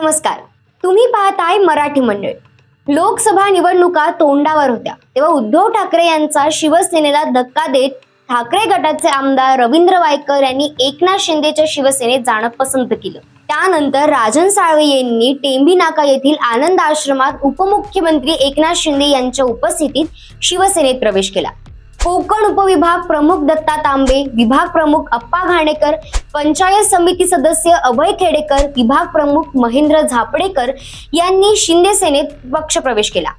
नमस्कार, तुम्ही पाहताय मराठी मंडळ। लोकसभा निवडणुका तोंडावर होत्या तेव्हा उद्धव ठाकरे यांचा शिवसेनेला धक्का देत ठाकरे गटाचे आमदार रवींद्र वायकर यांनी एकनाथ शिंदेच्या शिवसेनेत जाणं पसंत केलं। त्यानंतर राजन साळवे यांनी टेंभी नाका येथील आनंद आश्रमात उपमुख्यमंत्री एकनाथ शिंदे यांच्या उपस्थितीत शिवसेनेत प्रवेश केला। कोकण उपविभाग प्रमुख दत्ता तांबे, विभाग प्रमुख अप्पा घाणेकर, पंचायत समिती सदस्य अभय खेडेकर, विभाग प्रमुख महेंद्र झापडेकर यांनी शिंदे सेनेत पक्षप्रवेश केला।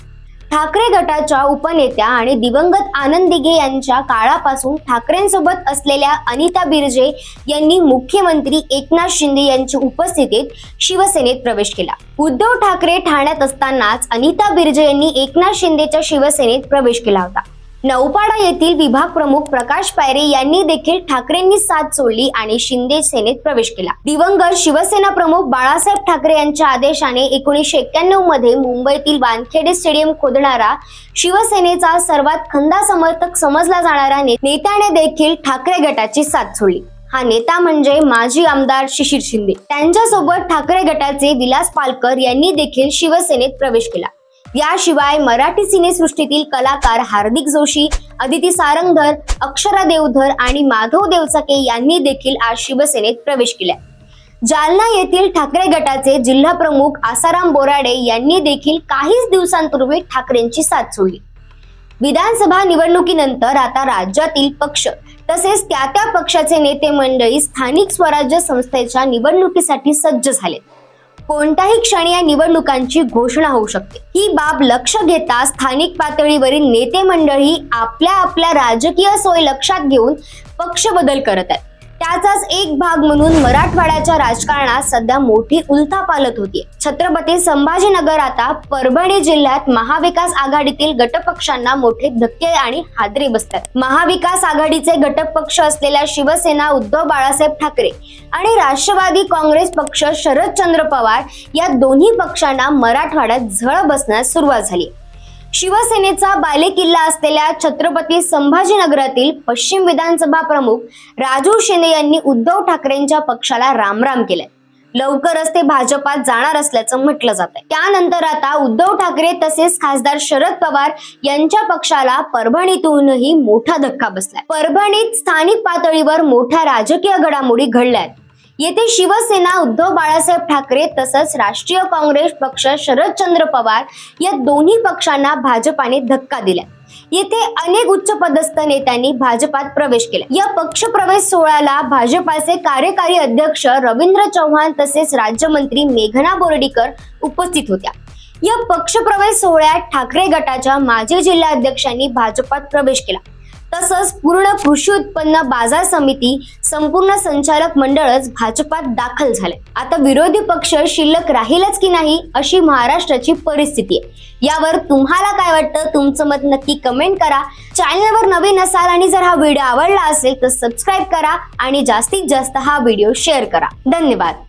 ठाकरे गटाच्या उपनेत्या आणि दिवंगत आनंद दिघे यांच्या काळापासून ठाकरेंसोबत असलेल्या अनिता बिर्जे यांनी मुख्यमंत्री एकनाथ शिंदे यांच्या उपस्थितीत शिवसेनेत प्रवेश केला। उद्धव ठाकरे ठाण्यात असतानाच अनिता बिर्जे यांनी एकनाथ शिंदेच्या शिवसेनेत प्रवेश केला होता। नौपाडा येथील विभाग प्रमुख प्रकाश पायरे यांनी देखील ठाकरेंनी साथ सोडली आणि शिंदे सेनेत प्रवेश केला। दिवंगत शिवसेना प्रमुख बाळासाहेब ठाकरे यांच्या आदेशाने 1991 मध्ये मुंबईतील वानखेडे स्टेडियम खोदणारा शिवसेनेचा सर्वात खंदा समर्थक समजला जाणारा नेत्याने देखील ठाकरे गटाची साथ सोडली। हा नेता म्हणजे माजी आमदार शिशिर शिंदे। त्यांच्यासोबत ठाकरे गटाचे विलास पालकर यांनी देखील शिवसेनेत प्रवेश केला। याशिवाय मराठी सिनेसृष्टीतील कलाकार हार्दिक जोशी, अदिती सारंगधर, अक्षरा देवधर आणि माधव देवचाके यांनी देखील आज शिवसेनेत प्रवेश केला। जालना येथील ठाकरे गटाचे जिल्हा प्रमुख आसाराम बोराडे यांनी देखील काहीच दिवसांपूर्वी ठाकरेंची साथ सोडली। विधानसभा निवडणुकीनंतर आता राज्यातील पक्ष तसेच त्या पक्षाचे नेते मंडळी स्थानिक स्वराज्य संस्थेच्या निवडणुकीसाठी सज्ज झाले। कोणत्याही क्षणी या निवडणुकांची घोषणा होऊ शकते। ही बाब लक्ष घेता स्थानिक पातळीवरील नेते मंडळी आपल्या राजकीय सोय लक्षात घेऊन पक्ष बदल करत आहेत। त्याचाच एक भाग म्हणून मराठवाड्याच्या राजकारणात सध्या मोठी उलथापालथ होतीये। छत्रपती संभाजीनगर आता परभणी जिल्ह्यात महाविकास आघाडीतील घटकपक्षांना मोठे धक्के आणि हादरे बसतात। महाविकास आघाडीचे घटक पक्ष असलेल्या शिवसेना उद्धव बाळासाहेब ठाकरे आणि राष्ट्रवादी काँग्रेस पक्ष शरदचंद्र पवार या दोन्ही पक्षांना मराठवाड्यात झळ बसण्यास सुरुवात झाली। शिवसेनेचा बालेकिल्ला असलेल्या छत्रपती संभाजीनगरातील पश्चिम विधानसभा प्रमुख राजू शिंदे यांनी उद्धव ठाकरेंच्या पक्षाला रामराम केले। लवकरच ते भाजपात जाणार असल्याचं म्हटलं जात आहे। त्यानंतर आता उद्धव ठाकरे तसेच खासदार शरद पवार यांच्या पक्षाला परभणीतूनही मोठा धक्का बसलाय। परभणीत स्थानिक पातळीवर मोठ्या राजकीय घडामोडी घडल्यात। येथे शिवसेना उद्धव बाळासाहेब ठाकरे तसंच राष्ट्रीय काँग्रेस पक्ष शरदचंद्र पवार या दोन्ही पक्षांना भाजपाने धक्का दिला। येथे अनेक उच्चपदस्थ नेत्यांनी भाजपात प्रवेश केला। या पक्ष प्रवेश सोहळ्याला भाजपाचे कार्यकारी अध्यक्ष रवींद्र चव्हाण तसेच राज्यमंत्री मेघना बोर्डीकर उपस्थित होत्या। या पक्ष प्रवेश सोहळ्यात ठाकरे गटाच्या माजी जिल्हाध्यक्षांनी भाजपात प्रवेश केला। तसंच पूर्ण कृषी उत्पन्न बाजार समिती संपूर्ण संचालक मंडळच भाजपात दाखल झाले। आता विरोधी पक्ष शिल्लक राहीलच की नाही अशी महाराष्ट्राची परिस्थिती आहे। यावर तुम्हाला काय वाटतं? तुमचं मत नक्की कमेंट करा। चॅनलवर नवीन असाल आणि जर हा व्हिडिओ आवडला असेल तर सबस्क्राईब करा आणि जास्तीत जास्त हा व्हिडिओ शेअर करा। धन्यवाद।